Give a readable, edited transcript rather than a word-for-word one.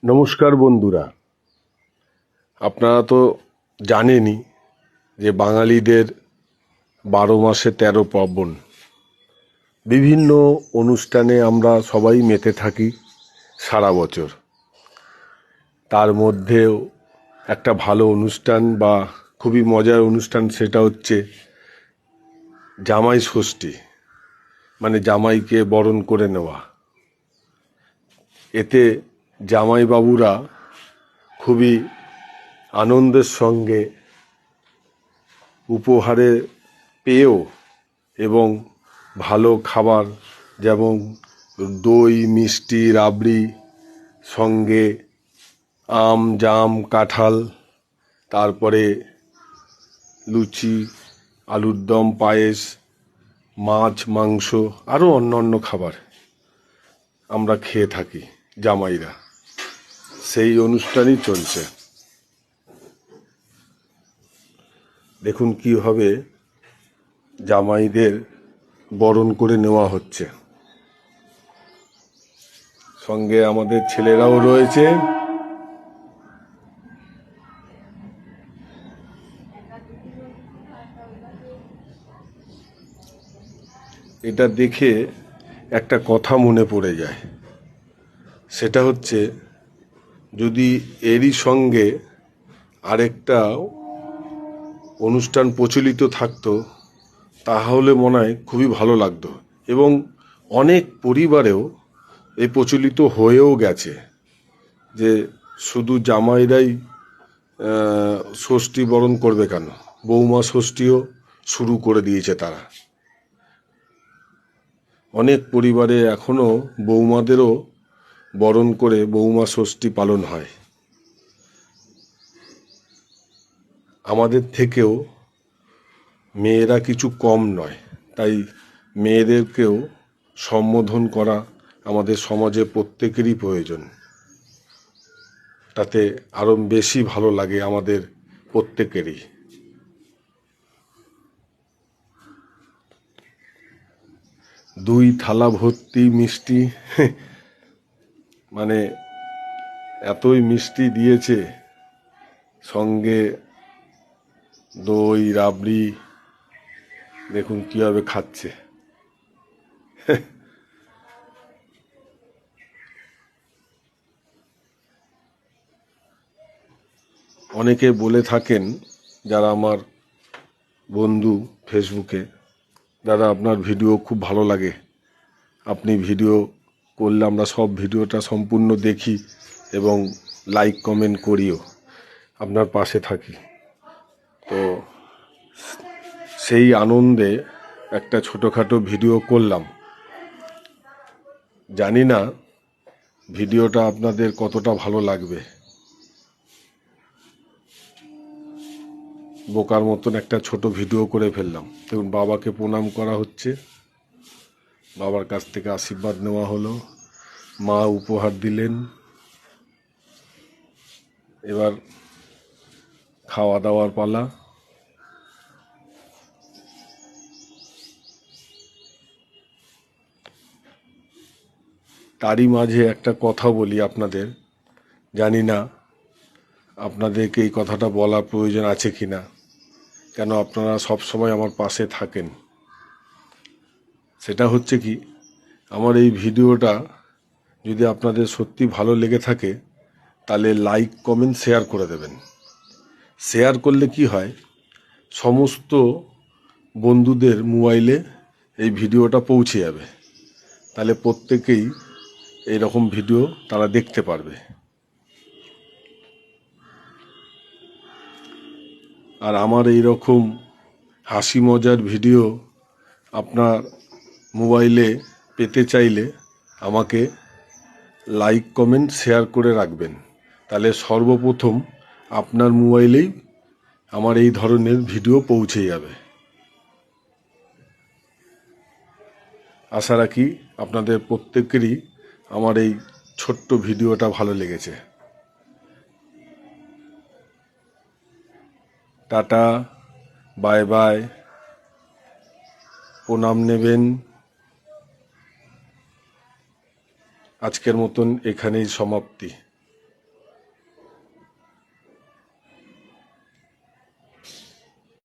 নমস্কার বন্ধুরা, আপনারা তো জানেনই যে বাঙালিদের 12 মাসে 13 পার্বণ। বিভিন্ন অনুষ্ঠানে আমরা সবাই মেতে থাকি সারা বছর। তার মধ্যেও একটা ভালো অনুষ্ঠান বা খুবই মজার অনুষ্ঠান, সেটা হচ্ছে জামাই ষষ্ঠী, মানে জামাইকে বরণ করে নেওয়া। এতে জামাইবাবুরা খুবই আনন্দের সঙ্গে উপহারে পেয়েও এবং ভালো খাবার যেমন দই, মিষ্টি, রাবড়ি, সঙ্গে আম, জাম, কাঁঠাল, তারপরে লুচি, আলুর দম, পায়েস, মাছ, মাংস, আরও অন্য খাবার আমরা খেয়ে থাকি জামাইরা। সেই অনুষ্ঠানই চলছে। দেখুন কীভাবে জামাইদের বরণ করে নেওয়া হচ্ছে। সঙ্গে আমাদের ছেলেরাও রয়েছে। এটা দেখে একটা কথা মনে পড়ে যায়, সেটা হচ্ছে যদি এরই সঙ্গে আরেকটা অনুষ্ঠান প্রচলিত থাকতো তাহলে মনে হয় খুবই ভালো লাগতো, এবং অনেক পরিবারেও এই প্রচলিত হয়েও গেছে যে শুধু জামাইরাই ষষ্ঠী বরণ করবে কেন, বৌমা ষষ্ঠীও শুরু করে দিয়েছে তারা। অনেক পরিবারে এখনও বৌমাদেরও বরণ করে বৌমা ষষ্ঠী পালন হয়। আমাদের থেকেও মেয়েরা কিছু কম নয়, তাই মেয়েদেরকেও সম্বোধন করা আমাদের সমাজে প্রত্যেকেরই প্রয়োজন। তাতে আরও বেশি ভালো লাগে আমাদের প্রত্যেকেরই। দুই থালা ভর্তি মিষ্টি, মানে এতই মিষ্টি দিয়েছে, সঙ্গে দই, রাবড়ি, দেখুন কীভাবে খাচ্ছে। অনেকে বলে থাকেন, যারা আমার বন্ধু ফেসবুকে, দাদা আপনার ভিডিও খুব ভালো লাগে, আপনি ভিডিও করলে আমরা সব ভিডিওটা সম্পূর্ণ দেখি এবং লাইক কমেন্ট করিও, আপনার পাশে থাকি। তো সেই আনন্দে একটা ছোটোখাটো ভিডিও করলাম। জানি না ভিডিওটা আপনাদের কতটা ভালো লাগবে। বোকার মতন একটা ছোট ভিডিও করে ফেললাম। দেখুন বাবাকে প্রণাম করা হচ্ছে, বাবার কাছ থেকে আশীর্বাদ নেওয়া হলো, মা উপহার দিলেন। এবার খাওয়া দাওয়ার পালা। তারই মাঝে একটা কথা বলি আপনাদের, জানি না আপনাদেরকে এই কথাটা বলার প্রয়োজন আছে কি না, কেন আপনারা সব সময় আমার পাশে থাকেন। সেটা হচ্ছে কি, আমার এই ভিডিওটা যদি আপনাদের সত্যি ভালো লেগে থাকে তাহলে লাইক কমেন্ট শেয়ার করে দেবেন। শেয়ার করলে কি হয়, সমস্ত বন্ধুদের মোবাইলে এই ভিডিওটা পৌঁছে যাবে, তাহলে প্রত্যেকেই এইরকম ভিডিও তারা দেখতে পারবে। আর আমার এই রকম হাসি মজার ভিডিও আপনার মোবাইলে পেতে চাইলে আমাকে লাইক কমেন্ট শেয়ার করে রাখবেন, তাহলে সর্বপ্রথম আপনার মোবাইলেই আমার এই ধরনের ভিডিও পৌঁছে যাবে। আশা রাখি আপনাদের প্রত্যেকেরই আমার এই ছোট্ট ভিডিওটা ভালো লেগেছে। টাটা, বাই বাই, প্রণাম নেবেন। আজকের মতন এখানেই সমাপ্তি।